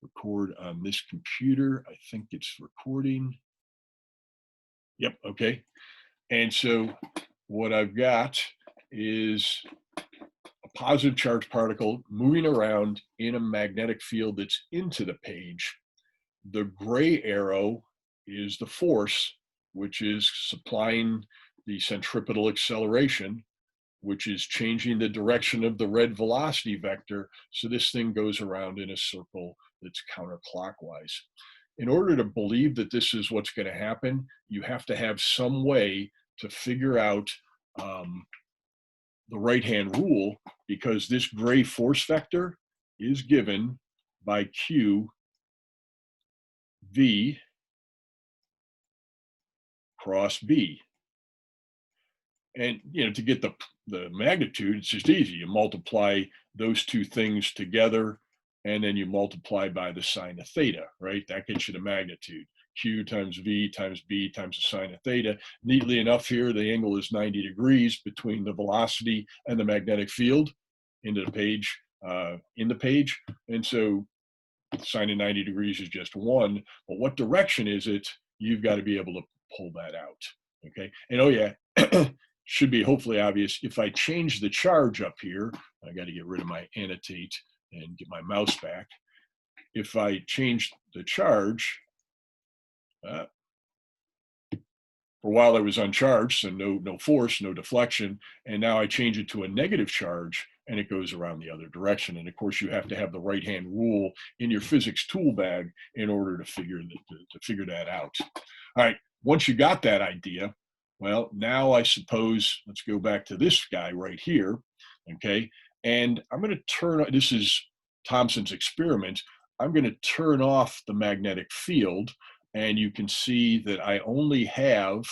record on this computer. I think it's recording. Yep, okay. And so what I've got is a positive charged particle moving around in a magnetic field that's into the page. The gray arrow is the force, which is supplying the centripetal acceleration, which is changing the direction of the red velocity vector. So this thing goes around in a circle that's counterclockwise. In order to believe that this is what's going to happen, you have to have some way to figure out the right-hand rule, because this gray force vector is given by Q V cross B. And to get the magnitude, it's just easy. You multiply those two things together, and then you multiply by the sine of theta, right? That gets you the magnitude. Q times V times B times the sine of theta. Neatly enough here, the angle is 90 degrees between the velocity and the magnetic field into the page, in the page. And so sine of 90 degrees is just 1. But what direction is it? You've got to be able to pull that out, okay? And oh yeah, should be hopefully obvious. If I change the charge up here, I got to get rid of my annotate and get my mouse back. If I change the charge, for a while it was uncharged, so no force, no deflection, and now I change it to a negative charge, and it goes around the other direction. And of course, you have to have the right-hand rule in your physics tool bag in order to figure that out. All right, once you got that idea, well, now I suppose let's go back to this guy right here, okay? And I'm going to turn, this is Thomson's experiment, I'm going to turn off the magnetic field, and you can see that I only have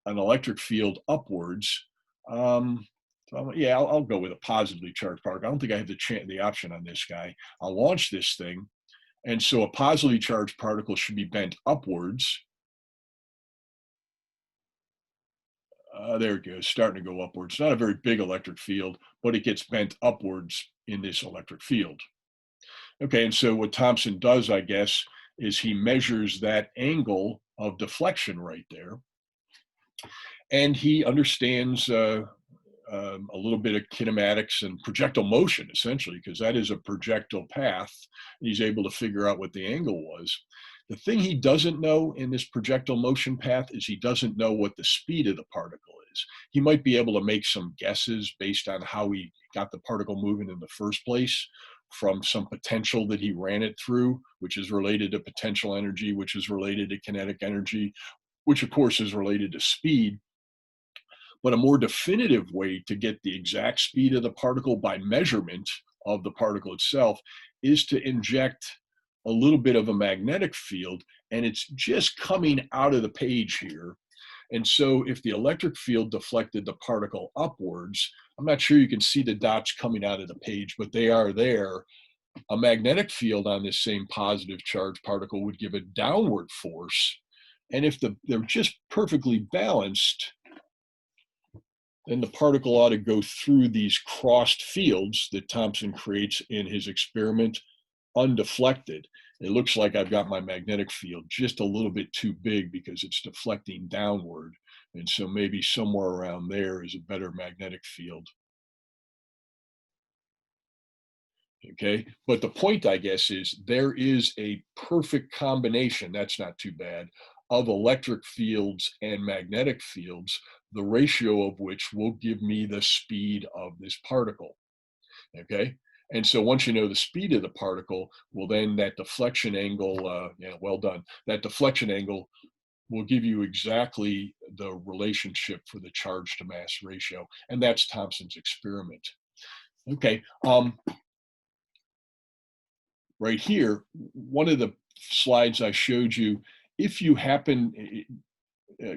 an electric field upwards. So yeah, I'll go with a positively charged particle. I don't think I have the option on this guy. I'll launch this thing, and so a positively charged particle should be bent upwards. There it goes, starting to go upwards. Not a very big electric field, but it gets bent upwards in this electric field. Okay, and so what Thomson does, I guess, is he measures that angle of deflection right there. And he understands a little bit of kinematics and projectile motion, essentially, because that is a projectile path. He's able to figure out what the angle was. The thing he doesn't know in this projectile motion path is he doesn't know what the speed of the particle is. He might be able to make some guesses based on how he got the particle moving in the first place, from some potential that he ran it through, which is related to potential energy, which is related to kinetic energy, which of course is related to speed. But a more definitive way to get the exact speed of the particle by measurement of the particle itself is to inject a little bit of a magnetic field, and it's just coming out of the page here. And so if the electric field deflected the particle upwards, I'm not sure you can see the dots coming out of the page, but they are there. A magnetic field on this same positive charge particle would give a downward force. And if they're just perfectly balanced, then the particle ought to go through these crossed fields that Thomson creates in his experiment undeflected. It looks like I've got my magnetic field just a little bit too big because it's deflecting downward. And so maybe somewhere around there is a better magnetic field. Okay, but the point, I guess, is there is a perfect combination, that's not too bad, of electric fields and magnetic fields, the ratio of which will give me the speed of this particle. Okay, and so once you know the speed of the particle, well, then that deflection angle, yeah, well done, that deflection angle will give you exactly the relationship for the charge to mass ratio, and that's Thomson's experiment. Okay, right here, one of the slides I showed you, if you happen,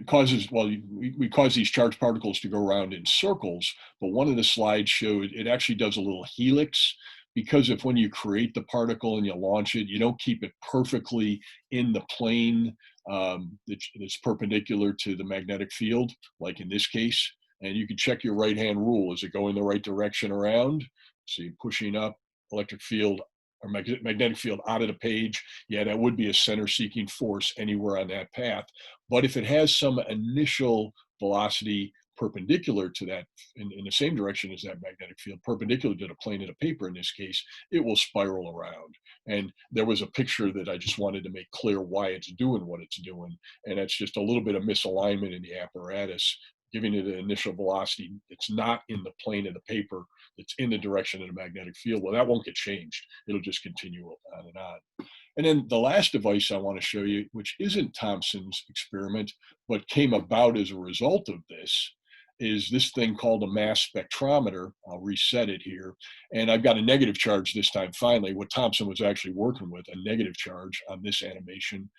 causes, well, we cause these charged particles to go around in circles, but one of the slides showed it actually does a little helix, because if when you create the particle and you launch it, you don't keep it perfectly in the plane that's perpendicular to the magnetic field, like in this case, and you can check your right-hand rule. Is it going the right direction around? So you're pushing up, electric field or magnetic field out of the page, yeah, that would be a center seeking force anywhere on that path. But if it has some initial velocity perpendicular to that, in the same direction as that magnetic field, perpendicular to the plane of the paper in this case, it will spiral around. And there was a picture that I just wanted to make clear why it's doing what it's doing. And that's just a little bit of misalignment in the apparatus, giving it an initial velocity that's not in the plane of the paper, that's in the direction of the magnetic field. Well, that won't get changed. It'll just continue on and on. And then the last device I want to show you, which isn't Thomson's experiment, but came about as a result of this, is this thing called a mass spectrometer. I'll reset it here. And I've got a negative charge this time, finally. What Thomson was actually working with, a negative charge on this animation.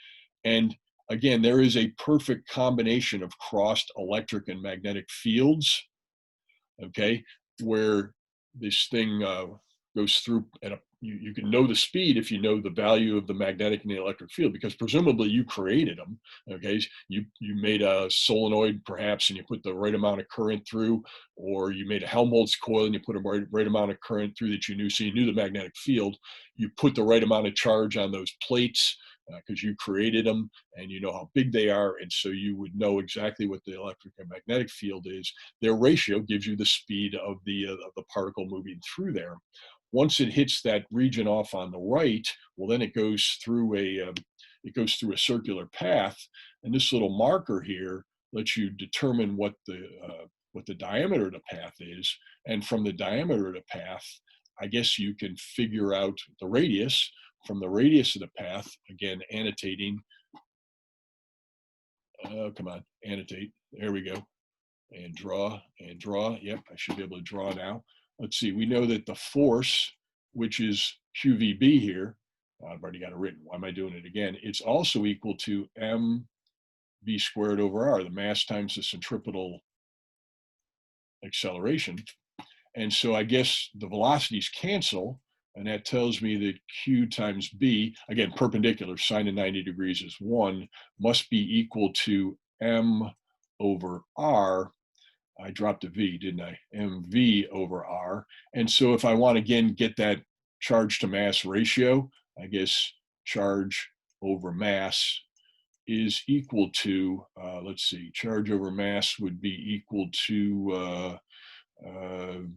And again, there is a perfect combination of crossed electric and magnetic fields, okay, where this thing goes through, and you can know the speed if you know the value of the magnetic and the electric field, because presumably you created them, okay? You made a solenoid perhaps and you put the right amount of current through, or you made a Helmholtz coil and you put a right amount of current through that you knew, so you knew the magnetic field. You put the right amount of charge on those plates because you created them and you know how big they are, and so you would know exactly what the electric and magnetic field is. Their ratio gives you the speed of the particle moving through there. Once it hits that region off on the right, well, then it goes through a circular path, and this little marker here lets you determine what the diameter of the path is, and from the diameter of the path, I guess you can figure out the radius. From the radius of the path, again, annotating. Oh, come on, annotate. There we go. And draw and draw. Yep, I should be able to draw now. Let's see, we know that the force, which is QVB here, I've already got it written. Why am I doing it again? It's also equal to mv squared over r, the mass times the centripetal acceleration. And so I guess the velocities cancel, and that tells me that Q times B, again, perpendicular, sine of 90 degrees is 1, must be equal to m over r. I dropped a V, didn't I? mv over r. And so if I want to, again, get that charge to mass ratio, I guess charge over mass is equal to, let's see, charge over mass would be equal to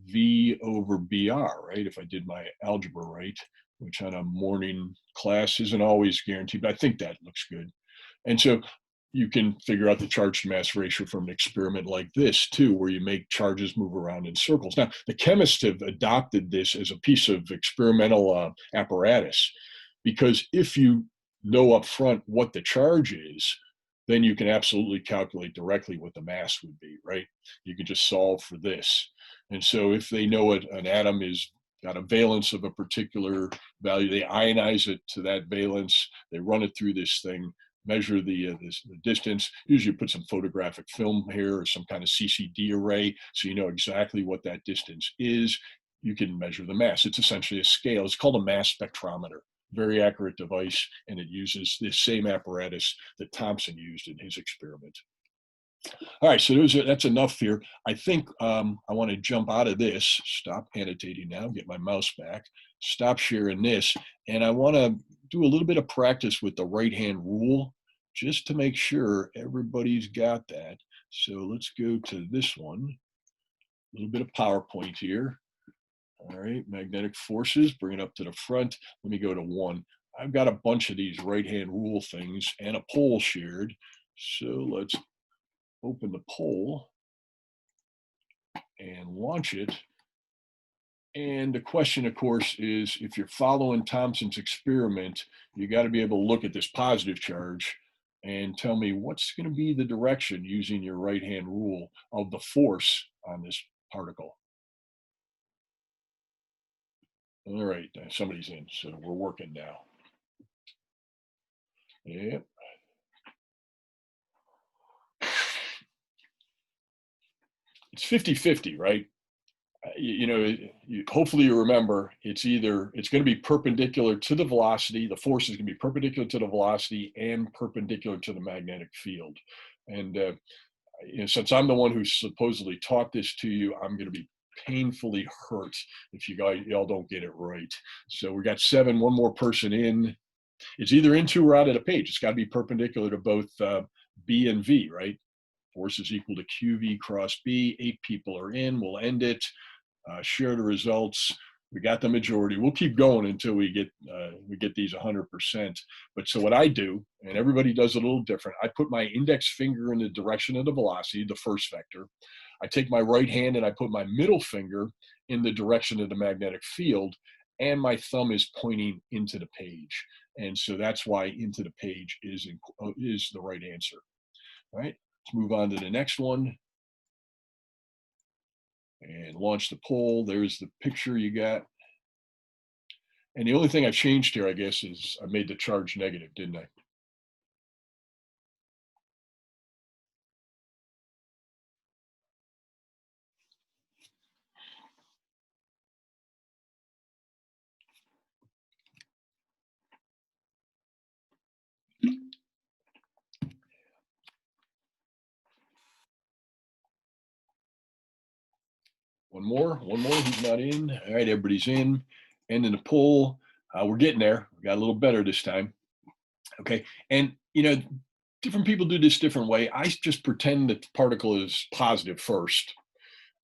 V over BR, right? If I did my algebra right, which on a morning class isn't always guaranteed, but I think that looks good. And so you can figure out the charge to mass ratio from an experiment like this too, where you make charges move around in circles. Now, the chemists have adopted this as a piece of experimental apparatus, because if you know up front what the charge is, then you can absolutely calculate directly what the mass would be, right? You can just solve for this. And so if they know an atom is got a valence of a particular value, they ionize it to that valence, they run it through this thing, measure the distance, usually put some photographic film here or some kind of CCD array so you know exactly what that distance is. You can measure the mass. It's essentially a scale. It's called a mass spectrometer. Very accurate device, and it uses this same apparatus that Thomson used in his experiment. All right, so that's enough here. I think I want to jump out of this, stop annotating now, get my mouse back, stop sharing this, and I want to do a little bit of practice with the right-hand rule just to make sure everybody's got that. So let's go to this one, a little bit of PowerPoint here. All right, magnetic forces, bring it up to the front. Let me go to 1. I've got a bunch of these right-hand rule things and a poll shared. So let's open the poll and launch it. And the question, of course, is if you're following Thomson's experiment, you got to be able to look at this positive charge and tell me what's going to be the direction using your right-hand rule of the force on this particle. All right, somebody's in, so we're working now. Yep. It's 50-50, right? Hopefully you remember it's going to be perpendicular to the velocity. The force is going to be perpendicular to the velocity and perpendicular to the magnetic field. And since I'm the one who supposedly taught this to you, I'm going to be painfully hurt if y'all don't get it right. So we got 7, one more person in. It's either into or out of the page. It's got to be perpendicular to both B and V, right? Force is equal to QV cross B. 8 people are in. We'll end it. Share the results. We got the majority. We'll keep going until we get these 100%. But so what I do, and everybody does it a little different, I put my index finger in the direction of the velocity, the first vector. I take my right hand and I put my middle finger in the direction of the magnetic field, and my thumb is pointing into the page. And so that's why into the page is the right answer. All right, let's move on to the next one. And launch the poll. There's the picture you got. And the only thing I've changed here, I guess, is I made the charge negative, didn't I? One more, who's not in. All right, everybody's in. Ending the poll. We're getting there. We got a little better this time. Okay, and different people do this different way. I just pretend that the particle is positive first,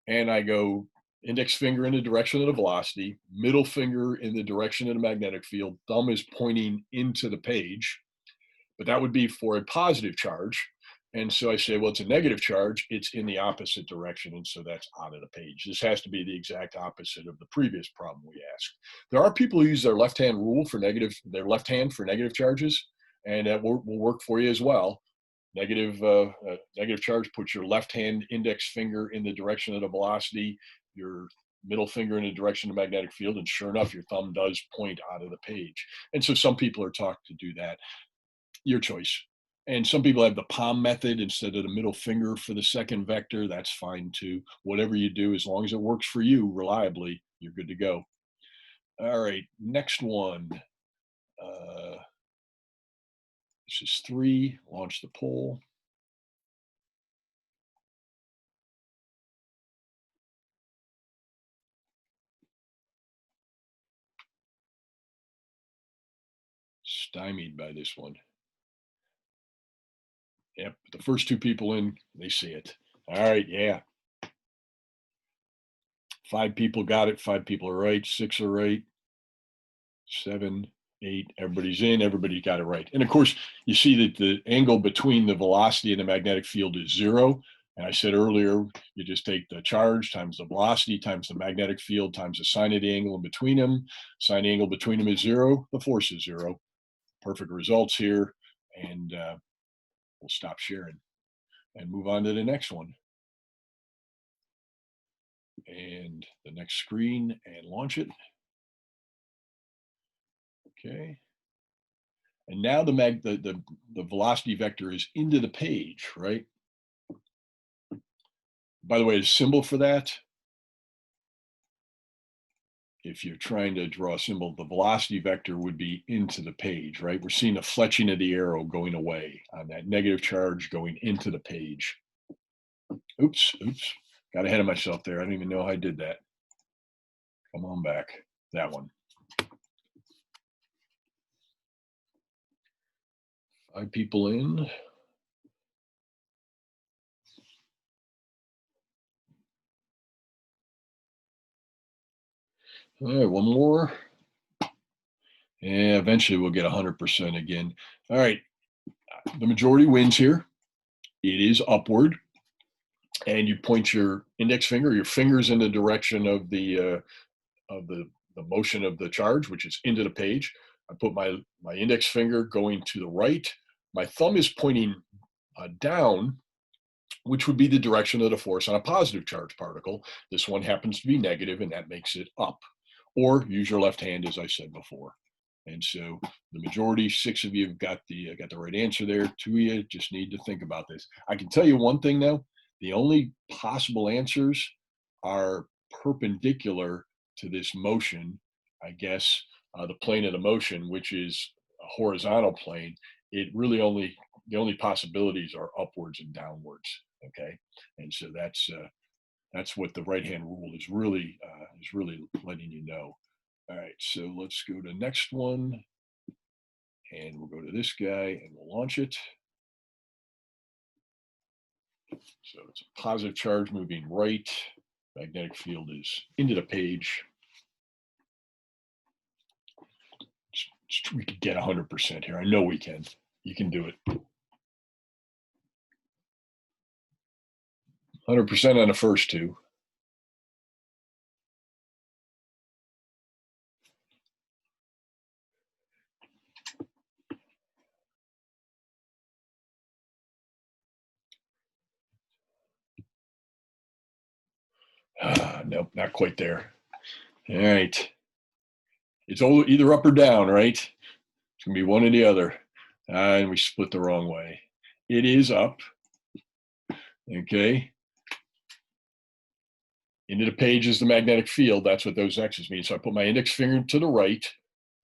and I go index finger in the direction of the velocity, middle finger in the direction of the magnetic field, thumb is pointing into the page, but that would be for a positive charge. And so I say, well, it's a negative charge, it's in the opposite direction, and so that's out of the page. This has to be the exact opposite of the previous problem we asked. There are people who use their left hand rule for their left hand for negative charges, and that will work for you as well. Negative charge, put your left hand index finger in the direction of the velocity, your middle finger in the direction of the magnetic field, and sure enough, your thumb does point out of the page. And so some people are taught to do that. Your choice. And some people have the palm method instead of the middle finger for the second vector. That's fine too. Whatever you do, as long as it works for you reliably, you're good to go. All right, next one. This is 3. Launch the poll. Stymied by this one. Yep, the first 2 people in, they see it. All right, yeah. 5 people got it. 5 people are right. 6 are right. 7, 8, everybody's in. Everybody got it right. And of course, you see that the angle between the velocity and the magnetic field is 0. And I said earlier, you just take the charge times the velocity times the magnetic field times the sine of the angle in between them. Sine angle between them is 0. The force is 0. Perfect results here. And we'll stop sharing and move on to the next one. And the next screen and launch it. Okay. And now the velocity vector is into the page, right? By the way, the symbol for that, if you're trying to draw a symbol, the velocity vector would be into the page, right? We're seeing the fletching of the arrow going away on that negative charge going into the page. Oops, got ahead of myself there. I don't even know how I did that. Come on back, that one. 5 people in. All right, one more. Yeah, eventually we'll get 100% again. All right, the majority wins here. It is upward. And you point your index finger, your fingers in the direction of the motion of the charge, which is into the page. I put my index finger going to the right. My thumb is pointing down, which would be the direction of the force on a positive charge particle. This one happens to be negative, and that makes it up. Or use your left hand, as I said before. And so the majority, 6 of you have got the right answer there. 2 of you just need to think about this. I can tell you one thing though, the only possible answers are perpendicular to this motion, I guess, the plane of the motion, which is a horizontal plane. It really the only possibilities are upwards and downwards. Okay, and so that's That's what the right-hand rule is really letting you know. All right, so let's go to the next one, and we'll go to this guy, and we'll launch it. So it's a positive charge moving right. Magnetic field is into the page. We could get 100% here. I know we can. You can do it. 100% on the first two. Nope, not quite there. All right. It's either up or down, right? It's going to be one or the other. And we split the wrong way. It is up. Okay. Into the page is the magnetic field. That's what those X's mean. So I put my index finger to the right,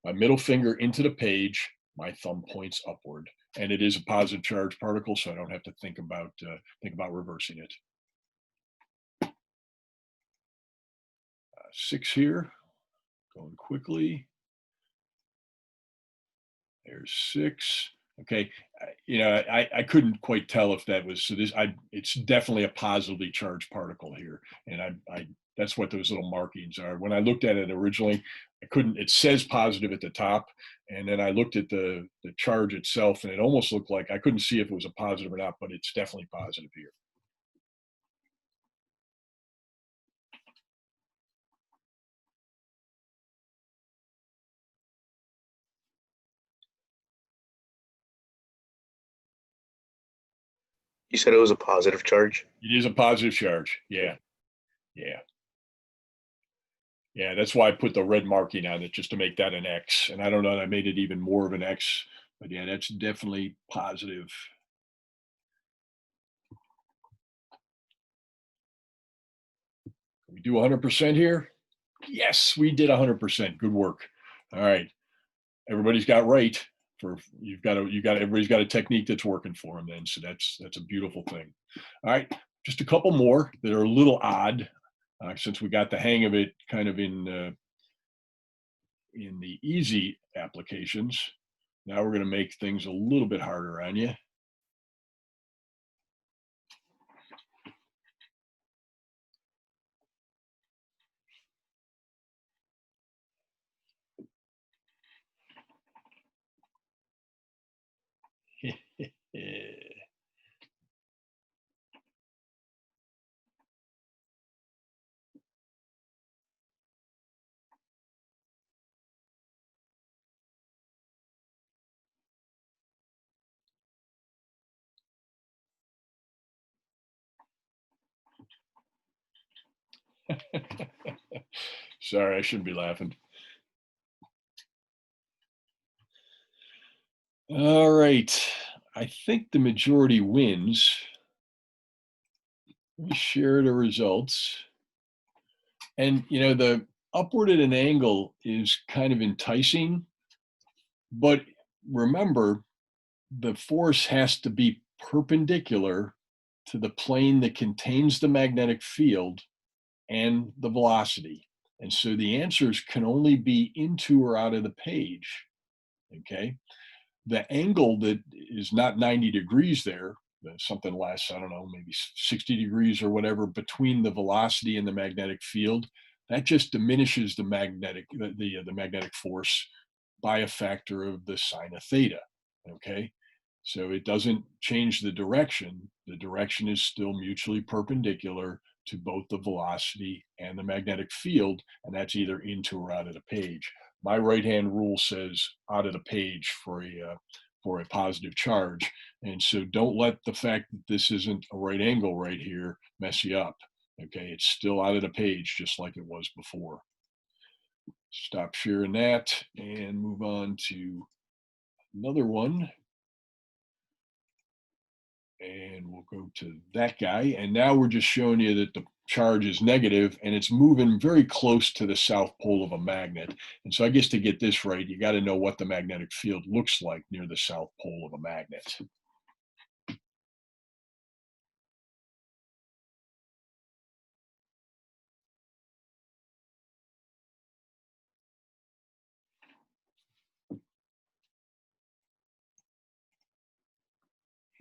my middle finger into the page, my thumb points upward. And it is a positive charge particle, so I don't have to think about reversing it. 6 here, going quickly. There's 6. Okay, I couldn't quite tell if that was, so it's definitely a positively charged particle here, and I that's what those little markings are. When I looked at it originally, I couldn't. It says positive at the top, and then I looked at the charge itself, and it almost looked like I couldn't see if it was a positive or not, but it's definitely positive here. You said it was a positive charge? It is a positive charge. Yeah, yeah. Yeah, that's why I put the red marking on it, just to make that an X. And I don't know, I made it even more of an X, but yeah, that's definitely positive. Can we do 100% here? Yes, we did 100%. Good work. All right, everybody's got right. Everybody's got a technique that's working for them then. So that's a beautiful thing. All right, just a couple more that are a little odd, since we got the hang of it kind of in the easy applications. Now we're going to make things a little bit harder on you. Sorry, I shouldn't be laughing. All right. I think the majority wins. Let me share the results. And, the upward at an angle is kind of enticing. But remember, the force has to be perpendicular to the plane that contains the magnetic field and the velocity. And so the answers can only be into or out of the page. Okay. The angle that is not 90 degrees there, something less, I don't know, maybe 60 degrees or whatever, between the velocity and the magnetic field, that just diminishes the magnetic force by a factor of the sine of theta. Okay. So it doesn't change the direction. The direction is still mutually perpendicular to both the velocity and the magnetic field, and that's either into or out of the page. My right-hand rule says out of the page for a positive charge, and so don't let the fact that this isn't a right angle right here mess you up. Okay, it's still out of the page just like it was before. Stop sharing that and move on to another one. And we'll go to that guy. And now we're just showing you that the charge is negative and it's moving very close to the south pole of a magnet. And so I guess to get this right, you got to know what the magnetic field looks like near the south pole of a magnet.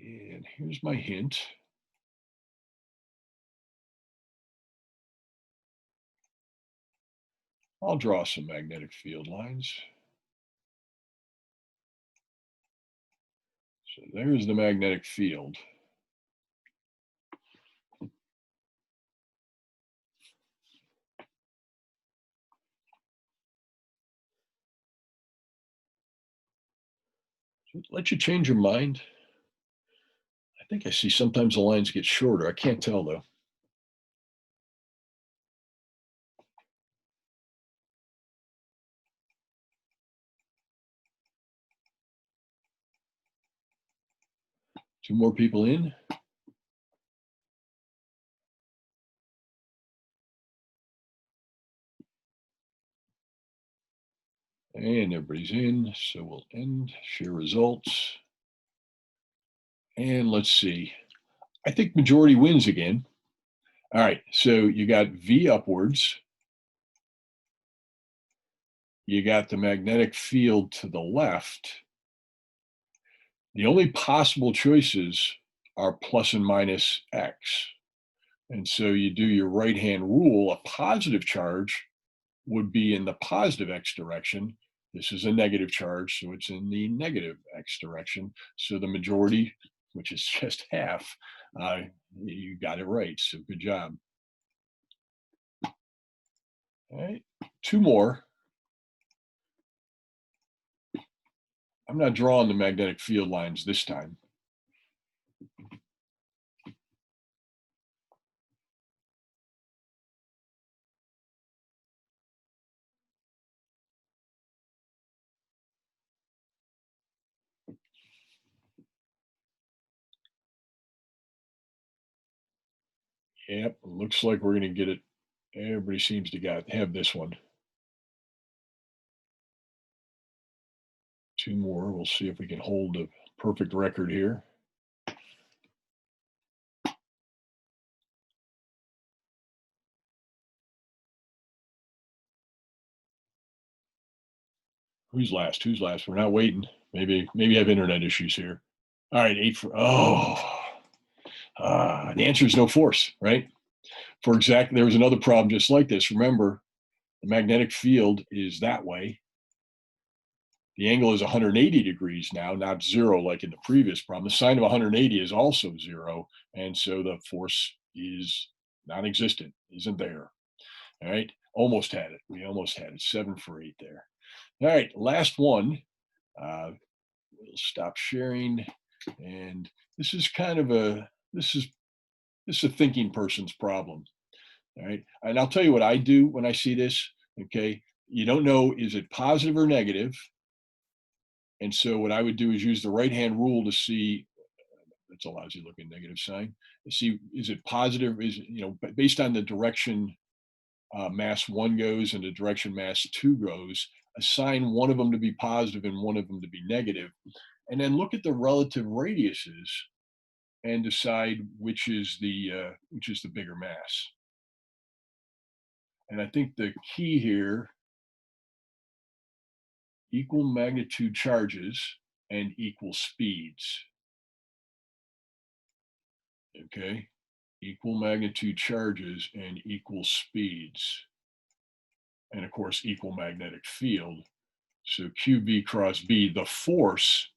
And here's my hint. I'll draw some magnetic field lines. So there's the magnetic field. Let you change your mind. I think I see sometimes the lines get shorter. I can't tell though. Two more people in. And everybody's in. So we'll end, share results. And let's see. I think majority wins again. All right. So you got V upwards. You got the magnetic field to the left. The only possible choices are plus and minus X. And so you do your right-hand rule. A positive charge would be in the positive X direction. This is a negative charge, so it's in the negative X direction. So the majority, which is just half, you got it right. So good job. All right, two more. I'm not drawing the magnetic field lines this time. Yep, looks like we're going to get it. Everybody seems to have this one. Two more. We'll see if we can hold a perfect record here. Who's last? Who's last? We're not waiting. Maybe I have internet issues here. All right, 8 for the answer is no force, right? For exactly, there was another problem just like this. Remember, the magnetic field is that way. The angle is 180 degrees now, not zero like in the previous problem. The sine of 180 is also zero, and so the force is non-existent, isn't there. All right, almost had it. We almost had it. 7 for 8 there. All right, last one. We'll stop sharing, and this is kind of a this is a thinking person's problem. All right, and I'll tell you what I do when I see this. Okay, you don't know, is it positive or negative? And so what I would do is use the right hand rule to see. That's a lousy looking negative sign. See, is it positive? Is, based on the direction mass one goes and the direction mass two goes, assign one of them to be positive and one of them to be negative, and then look at the relative radiuses and decide which is the bigger mass. And I think the key here, equal magnitude charges and equal speeds. Okay, equal magnitude charges and equal speeds, and of course equal magnetic field. So QB cross B, the force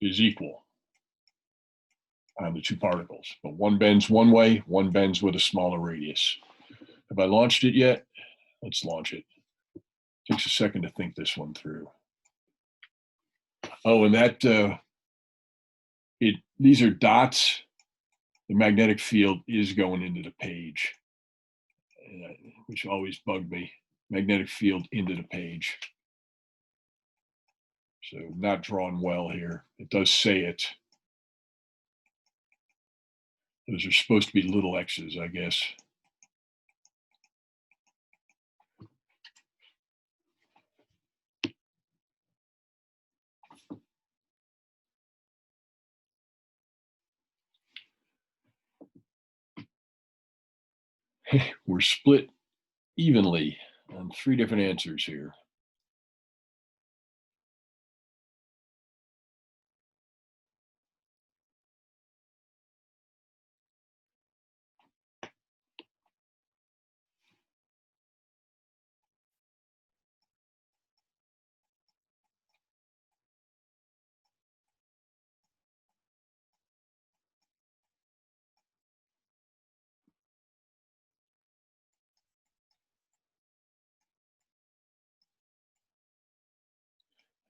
is equal on the two particles, but one bends one way, one bends with a smaller radius. Have I launched it yet? Let's launch it. Takes a second to think this one through. Oh, and that these are dots. The magnetic field is going into the page, which always bugged me. Magnetic field into the page. So not drawn well here. It does say it. Those are supposed to be little x's, I guess. We're split evenly on 3 different answers here.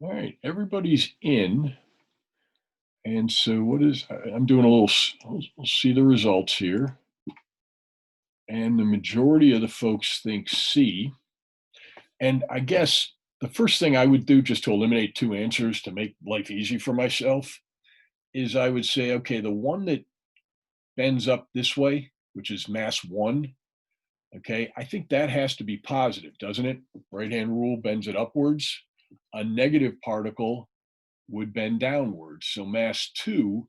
All right, everybody's in. And so I'm doing a little, we'll see the results here. And the majority of the folks think C. And I guess the first thing I would do, just to eliminate two answers to make life easy for myself, is I would say, okay, the one that bends up this way, which is mass 1, okay, I think that has to be positive, doesn't it? Right-hand rule bends it upwards. A negative particle would bend downwards. So mass 2,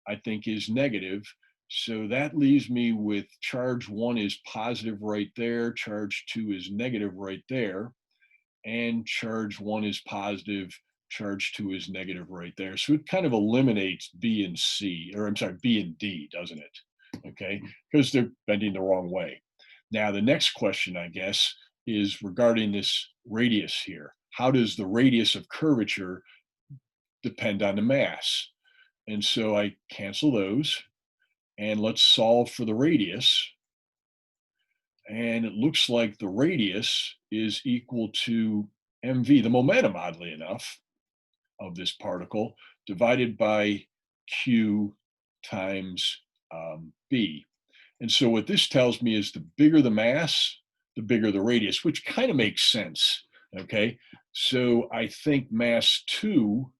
I think, is negative. So that leaves me with charge 1 is positive right there, charge 2 is negative right there, and charge 1 is positive, charge 2 is negative right there. So it kind of eliminates B and C, or I'm sorry, B and D, doesn't it? Okay, because they're bending the wrong way. Now, the next question, I guess, is regarding this radius here. How does the radius of curvature depend on the mass? And so I cancel those, and let's solve for the radius. And it looks like the radius is equal to mv, the momentum, oddly enough, of this particle, divided by q times b. And so what this tells me is the bigger the mass, the bigger the radius, which kind of makes sense, okay? So I think mass 2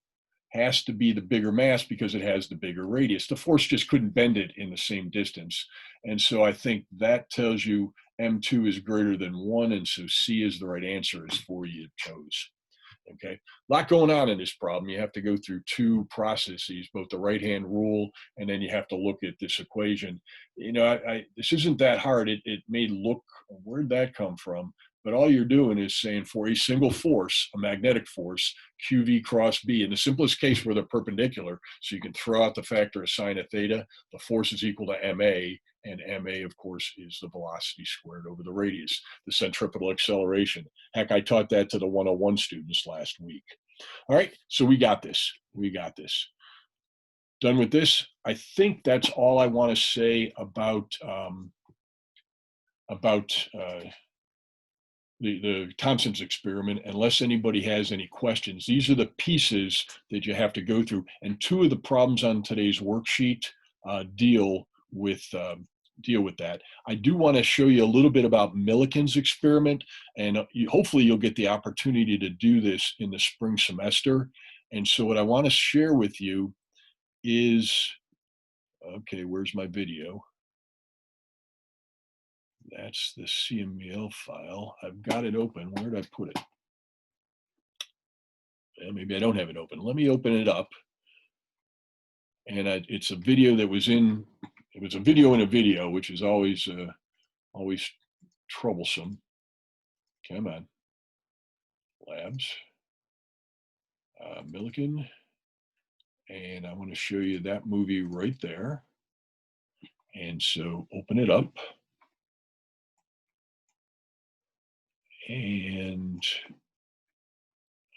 has to be the bigger mass because it has the bigger radius. The force just couldn't bend it in the same distance. And so I think that tells you M2 is greater than 1, and so C is the right answer as 4 you chose. Okay, a lot going on in this problem. You have to go through two processes, both the right-hand rule, and then you have to look at this equation. You know, this isn't that hard. It may look, where'd that come from? But all you're doing is saying for a single force, a magnetic force, QV cross B, in the simplest case where they're perpendicular, so you can throw out the factor of sine of theta, the force is equal to MA, and MA, of course, is the velocity squared over the radius, the centripetal acceleration. Heck, I taught that to the 101 students last week. All right, so we got this. We got this. Done with this. I think that's all I want to say about the Thompson's experiment, unless anybody has any questions. These are the pieces that you have to go through, and two of the problems on today's worksheet deal with that. I do want to show you a little bit about Millikan's experiment, and hopefully you'll get the opportunity to do this in the spring semester. And so what I want to share with you is, okay, where's my video? That's the CML file. I've got it open. Where did I put it? Maybe I don't have it open. Let me open it up. And it's a video that was in, it was a video in a video, which is always troublesome. Come on. Labs. Millikan. And I want to show you that movie right there. And so open it up. And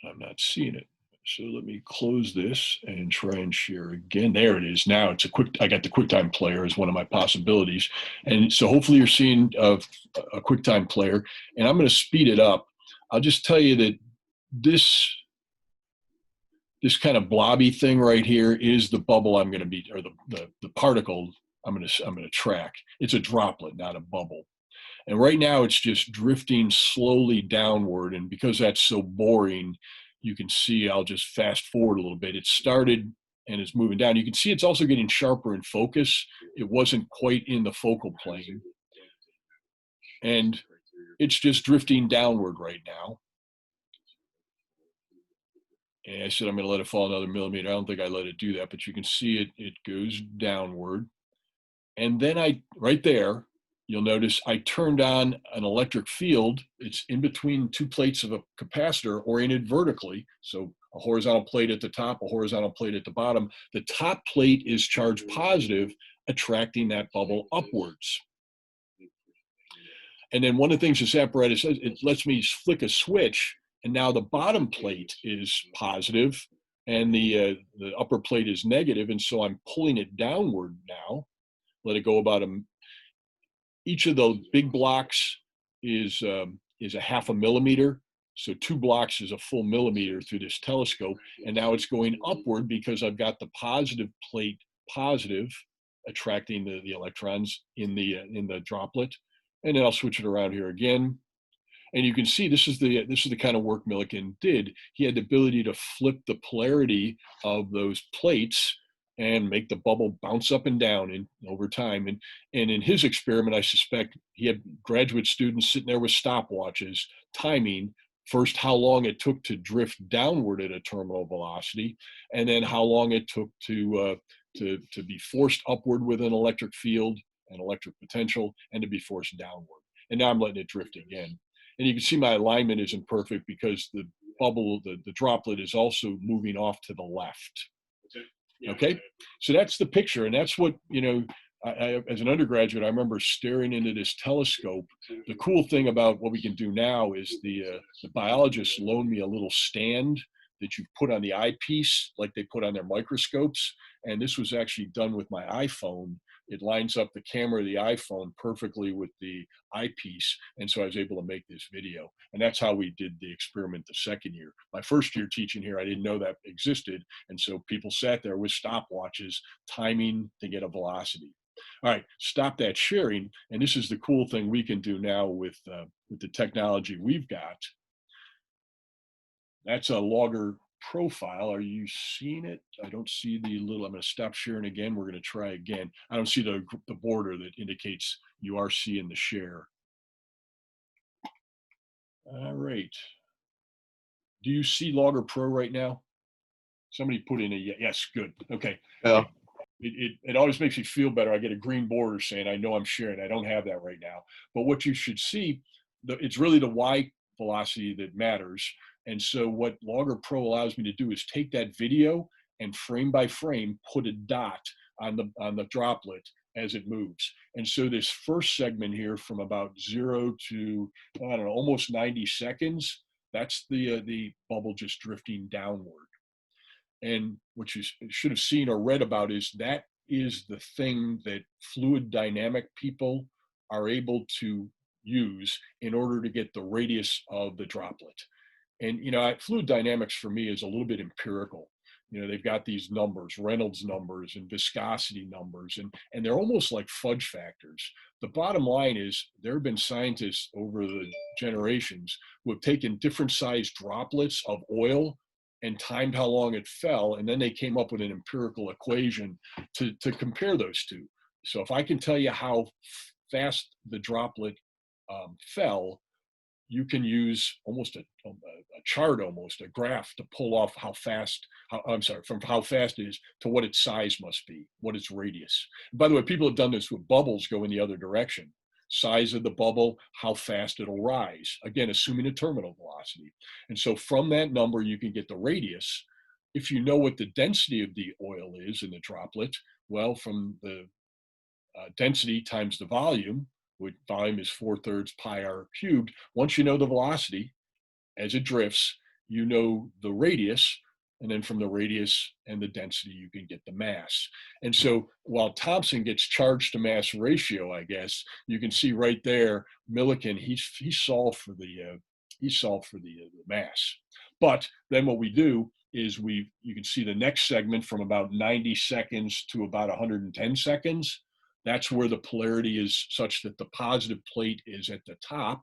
I'm not seeing it. So let me close this and try and share again. There it is. Now it's I got the QuickTime player as one of my possibilities. And so hopefully you're seeing a QuickTime player, and I'm going to speed it up. I'll just tell you that this kind of blobby thing right here is the bubble I'm going to be, or the particle I'm going to track. It's a droplet, not a bubble. And right now it's just drifting slowly downward. And because that's so boring, you can see, I'll just fast forward a little bit. It started and it's moving down. You can see it's also getting sharper in focus. It wasn't quite in the focal plane. And it's just drifting downward right now. And I said, I'm going to let it fall another millimeter. I don't think I let it do that, but you can see it goes downward. And then right there, you'll notice I turned on an electric field. It's in between two plates of a capacitor oriented vertically. So a horizontal plate at the top, a horizontal plate at the bottom. The top plate is charged positive, attracting that bubble upwards. And then one of the things this apparatus does, it lets me flick a switch, and now the bottom plate is positive and the upper plate is negative, and so I'm pulling it downward now. Let it go about each of those big blocks is a 0.5 millimeter. So 2 blocks is a full millimeter through this telescope. And now it's going upward because I've got the positive plate positive attracting the electrons in the droplet. And then I'll switch it around here again. And you can see this is the kind of work Millikan did. He had the ability to flip the polarity of those plates and make the bubble bounce up and down over time. And in his experiment, I suspect he had graduate students sitting there with stopwatches timing first how long it took to drift downward at a terminal velocity, and then how long it took to be forced upward with an electric field, an electric potential, and to be forced downward. And now I'm letting it drift again. And you can see my alignment isn't perfect because the bubble, the droplet is also moving off to the left. Okay, so that's the picture. And that's what, I, as an undergraduate, I remember staring into this telescope. The cool thing about what we can do now is the biologists loaned me a little stand that you put on the eyepiece, like they put on their microscopes. And this was actually done with my iPhone. It lines up the camera of the iPhone perfectly with the eyepiece. And so I was able to make this video. And that's how we did the experiment the second year. My first year teaching here, I didn't know that existed. And so people sat there with stopwatches, timing to get a velocity. All right, stop that sharing. And this is the cool thing we can do now with the technology we've got. That's a logger profile. Are you seeing it? I don't see the little, I'm going to stop sharing again. We're going to try again. I don't see the border that indicates you are seeing the share. All right. Do you see Logger Pro right now? Somebody put in a yes, good. Okay. Yeah. It always makes me feel better. I get a green border saying I know I'm sharing. I don't have that right now. But what you should see, it's really the Y velocity that matters. And so what Logger Pro allows me to do is take that video and frame by frame put a dot on the droplet as it moves. And so this first segment here from about 0 to, I don't know, almost 90 seconds, that's the bubble just drifting downward. And what you should have seen or read about is that is the thing that fluid dynamic people are able to use in order to get the radius of the droplet. And, fluid dynamics for me is a little bit empirical. They've got these numbers, Reynolds numbers and viscosity numbers, and they're almost like fudge factors. The bottom line is there have been scientists over the generations who have taken different sized droplets of oil and timed how long it fell, and then they came up with an empirical equation to compare those two. So if I can tell you how fast the droplet fell, you can use almost a chart, almost a graph to pull off from how fast it is to what its size must be, what its radius. And by the way, people have done this with bubbles going the other direction. Size of the bubble, how fast it'll rise. Again, assuming a terminal velocity. And so from that number, you can get the radius. If you know what the density of the oil is in the droplet, well, from the density times the volume, which volume is 4/3 pi r cubed. Once you know the velocity as it drifts, you know the radius, and then from the radius and the density, you can get the mass. And so while Thomson gets charge to mass ratio, I guess you can see right there, Millikan he solved for the mass. But then what we do is you can see the next segment from about 90 seconds to about 110 seconds. That's where the polarity is such that the positive plate is at the top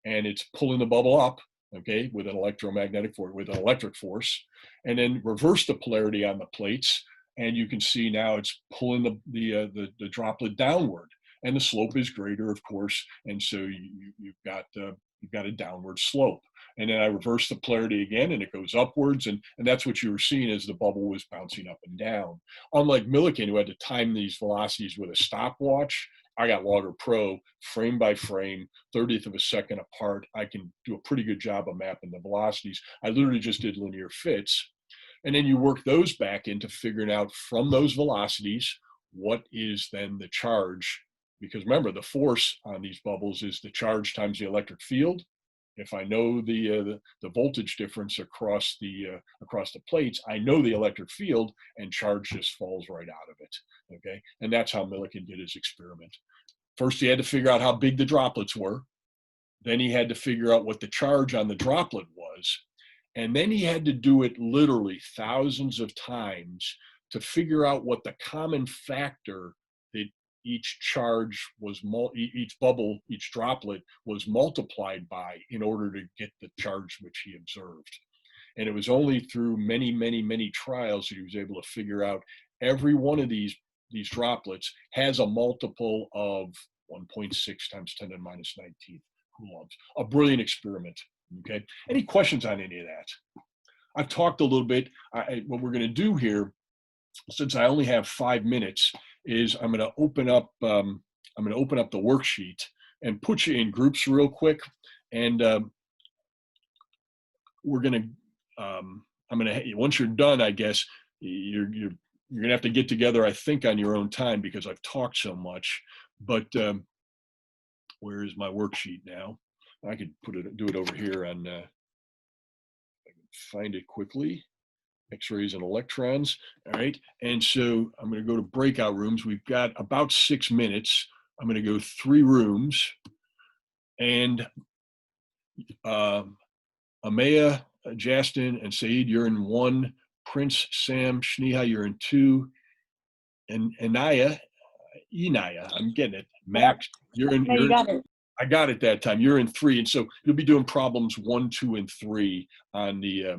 and it's pulling the bubble up, okay, with an electromagnetic force, with an electric force, and then reverse the polarity on the plates. And you can see now it's pulling the droplet downward, and the slope is greater, of course. And so you've got a downward slope. And then I reverse the polarity again and it goes upwards. And that's what you were seeing as the bubble was bouncing up and down. Unlike Millikan, who had to time these velocities with a stopwatch, I got Logger Pro frame by frame, 30th of a second apart. I can do a pretty good job of mapping the velocities. I literally just did linear fits. And then you work those back into figuring out from those velocities, what is then the charge? Because remember, the force on these bubbles is the charge times the electric field. If I know the voltage difference across the plates, I know the electric field, and charge just falls right out of it. Okay, and that's how Millikan did his experiment. First, he had to figure out how big the droplets were. Then he had to figure out what the charge on the droplet was. And then he had to do it literally thousands of times to figure out what the common factor that each charge was, each bubble, each droplet was multiplied by in order to get the charge which he observed. And it was only through many, many, many trials that he was able to figure out every one of these droplets has a multiple of 1.6 times 10 to the minus 19th coulombs. A brilliant experiment. Okay. Any questions on any of that? I've talked a little bit. What we're going to do here, since I only have 5 minutes, is I'm going to open up the worksheet and put you in groups real quick, and we're going to. I'm going to. Once you're done, I guess you're going to have to get together, I think, on your own time because I've talked so much. But where is my worksheet now? I could do it over here on. I can find it quickly. X-rays and electrons. All right. And so I'm going to go to breakout rooms. We've got about 6 minutes. I'm going to go 3 rooms. And Amaya, Justin, and Saeed, you're in 1. Prince, Sam, Shneha, you're in 2. And Inaya, I'm getting it. Max, you're in. You got it. I got it that time. You're in 3. And so you'll be doing problems 1, 2, and 3 on the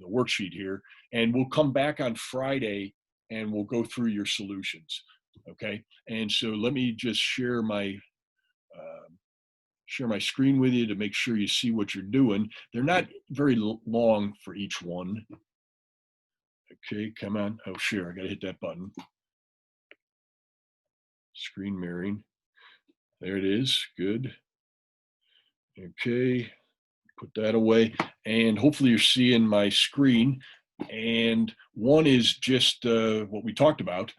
worksheet here, and we'll come back on Friday and we'll go through your solutions. Okay. And so let me just share my screen with you to make sure you see what you're doing. They're not very long for each one. Okay, come on. Oh, sure. I got to hit that button. Screen mirroring. There it is. Good. Okay. Put that away, and hopefully you're seeing my screen. And one is just what we talked about.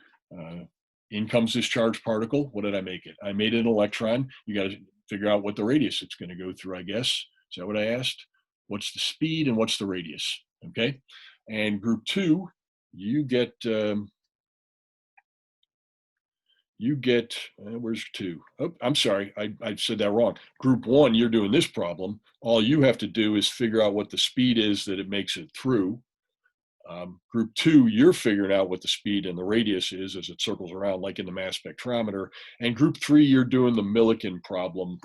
In comes this charged particle. What did I make it? I made it an electron. You got to figure out what the radius it's going to go through, I guess. Is that what I asked? What's the speed and what's the radius? Okay. And group 2, you get where's 2? Oh, I'm sorry, I said that wrong. Group 1, you're doing this problem. All you have to do is figure out what the speed is that it makes it through. Group 2, you're figuring out what the speed and the radius is as it circles around, like in the mass spectrometer. And group 3, you're doing the Millikan problem,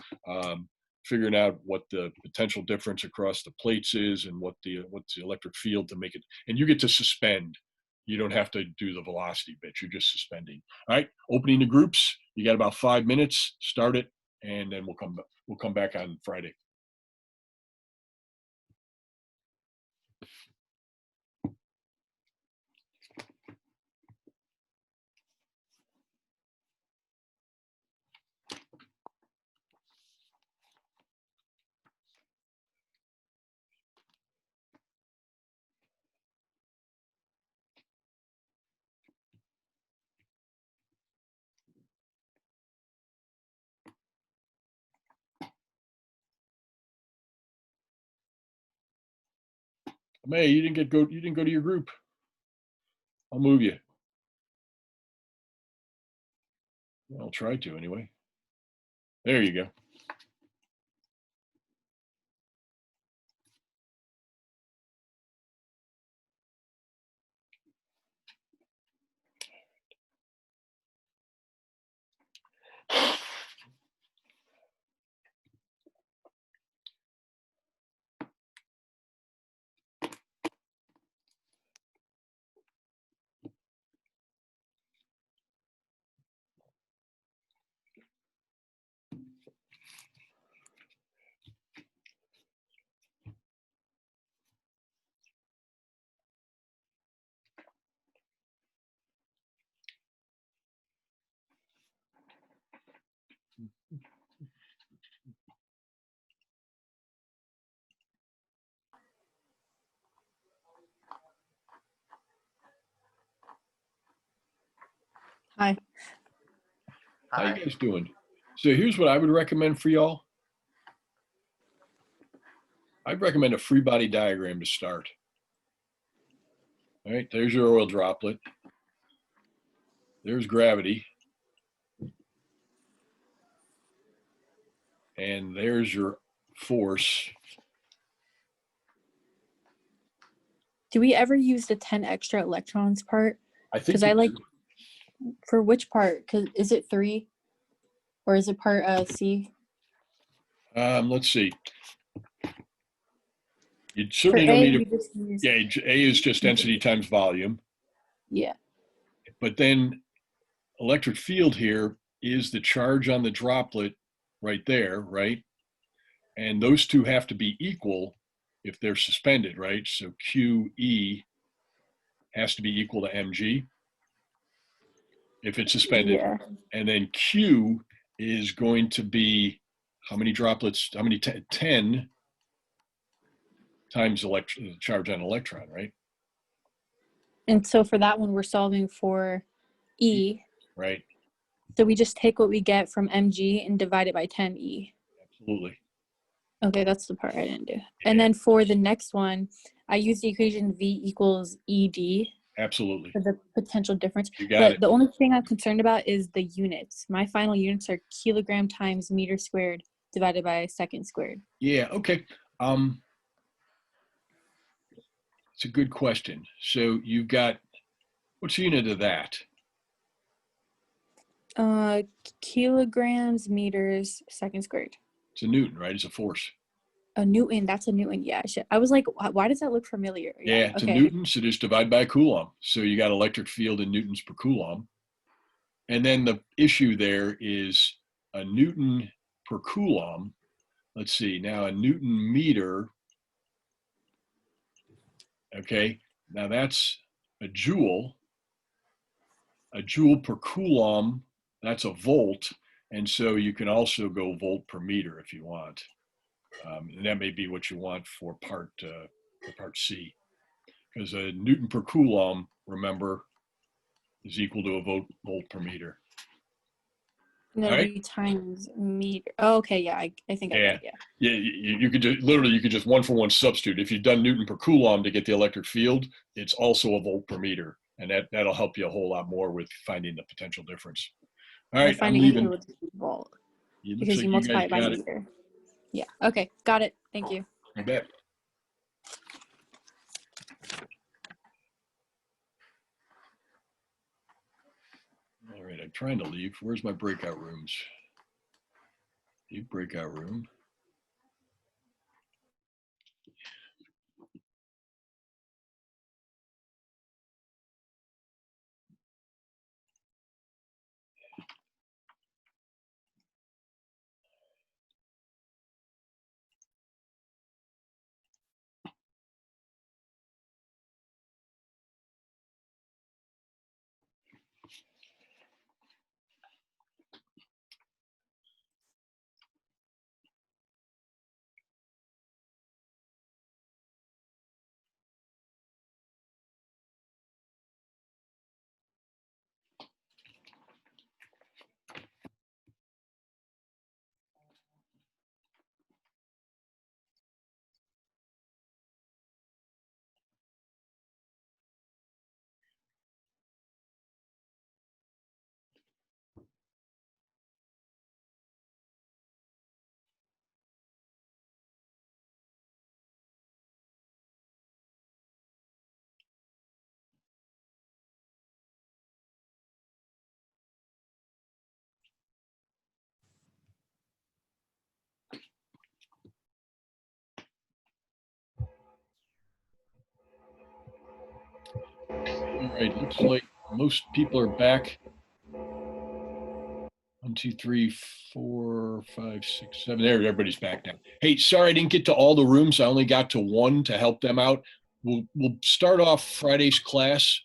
figuring out what the potential difference across the plates is and what's the electric field to make it. And you get to suspend. You don't have to do the velocity bit. You're just suspending. All right, opening the groups. You got about 5 minutes. Start it, and then we'll come back on Friday. May, you didn't go to your group. I'll move you. I'll try to anyway. There you go. Hi. How you guys doing? So here's what I would recommend for y'all. I'd recommend a free body diagram to start. All right, there's your oil droplet. There's gravity. And there's your force. Do we ever use the 10 extra electrons part? I think Because I like, for which part? Because is it 3 or is it part C? Let's see. You For certainly don't A, need we a, just use, yeah, A is just density times volume. yeah. But then electric field here is the charge on the droplet right there, right? And those two have to be equal if they're suspended, right? So QE has to be equal to mg if it's suspended. Yeah. And then Q is going to be how many droplets, how many, 10 times charge on electron, right? And so for that one, we're solving for E. Right, So we just take what we get from mg and divide it by 10E. absolutely. Okay, that's the part I didn't do. And then for the next one, I use the equation V equals ED Absolutely. for the potential difference. You got But it. the only thing I'm concerned about is the units. My final units are kilogram times meter squared divided by second squared. Yeah, okay. It's a good question. So you've got, what's the unit of that? Kilograms, meters, second squared. It's a Newton, right? It's a force. A Newton, that's a Newton. Yeah, I was like, why does that look familiar? Yeah, it's okay. a Newton, so just divide by Coulomb. So you got electric field in newtons per Coulomb. And then the issue there is a Newton per Coulomb. Let's see, now a Newton meter, okay, now that's a joule per Coulomb, that's a volt. And so you can also go volt per meter if you want. And that may be what you want for part C. Because a Newton per Coulomb, remember, is equal to a volt per meter. And that'll be times meter. Oh, okay, yeah, I think I got it, yeah. Yeah, you could just, literally, you could just one for one substitute. If you've done Newton per Coulomb to get the electric field, it's also a volt per meter. And that'll help you a whole lot more with finding the potential difference. All right, I'm leaving. Volt Because like you multiply it by meter. Yeah, okay, got it. Thank you. You bet. All right, I'm trying to leave. Where's my breakout rooms? Leave breakout room. All right, looks like most people are back. 1, 2, 3, 4, 5, 6, 7. There, everybody's back now. Hey, sorry I didn't get to all the rooms. I only got to one to help them out. We'll start off Friday's class.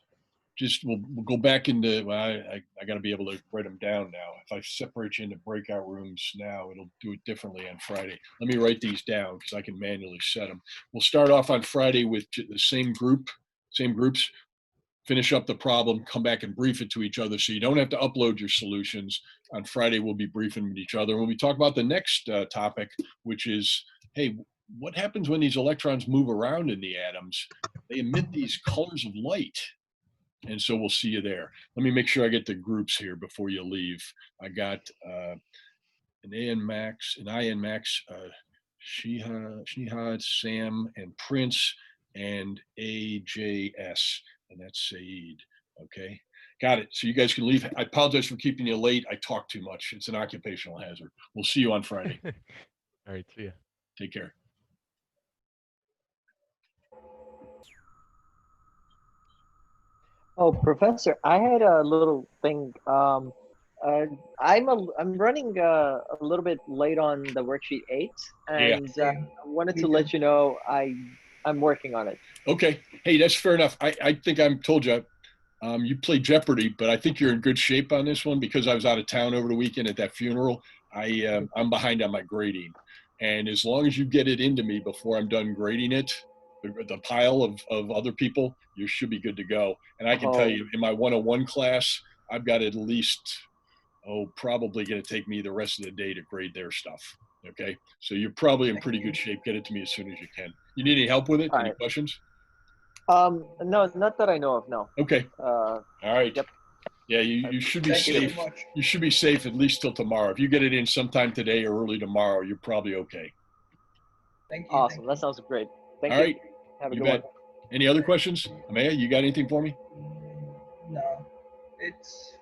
Just we'll go back into. Well, I got to be able to write them down now. If I separate you into breakout rooms now, it'll do it differently on Friday. Let me write these down because I can manually set them. We'll start off on Friday with the same groups. Finish up the problem, come back and brief it to each other so you don't have to upload your solutions. On Friday, we'll be briefing with each other. When we talk about the next topic, which is, hey, what happens when these electrons move around in the atoms? They emit these colors of light. And so we'll see you there. Let me make sure I get the groups here before you leave. I got an AN Max, an IN Max, Shihad, Sam, and Prince, and AJS, and that's Saeed. Okay, got it. So you guys can leave. I apologize for keeping you late. I talk too much. It's an occupational hazard. We'll see you on Friday. All right, see ya. Take care. Oh, Professor, I had a little thing. I'm running a little bit late on the worksheet 8, and I wanted to let you know I'm working on it. Okay. Hey, that's fair enough. I think I told you you played Jeopardy, but I think you're in good shape on this one because I was out of town over the weekend at that funeral. I'm behind on my grading, and as long as you get it into me before I'm done grading it, the pile of other people, you should be good to go. And I can tell you, in my 101 class, I've got at least probably going to take me the rest of the day to grade their stuff. Okay, so you're probably in pretty good shape. Get it to me as soon as you can. You need any help with it? Any questions? No, not that I know of. No. Okay. All right. Yep. Yeah, you should be safe. You should be safe at least till tomorrow. If you get it in sometime today or early tomorrow, you're probably okay. Thank you. Awesome. That sounds great. Thank you. All right. Have a You good bet. one. Any other questions? Amaya, you got anything for me? No, it's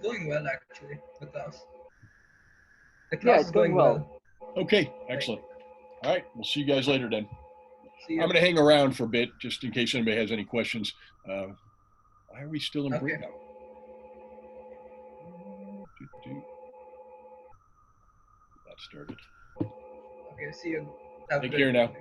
going well actually. The class. The Yeah, class it's is going well. Okay, excellent. All right, we'll see you guys later then. See you. I'm going to hang around for a bit just in case anybody has any questions. Why are we still in breakout? That started. Okay, see you. Take care now.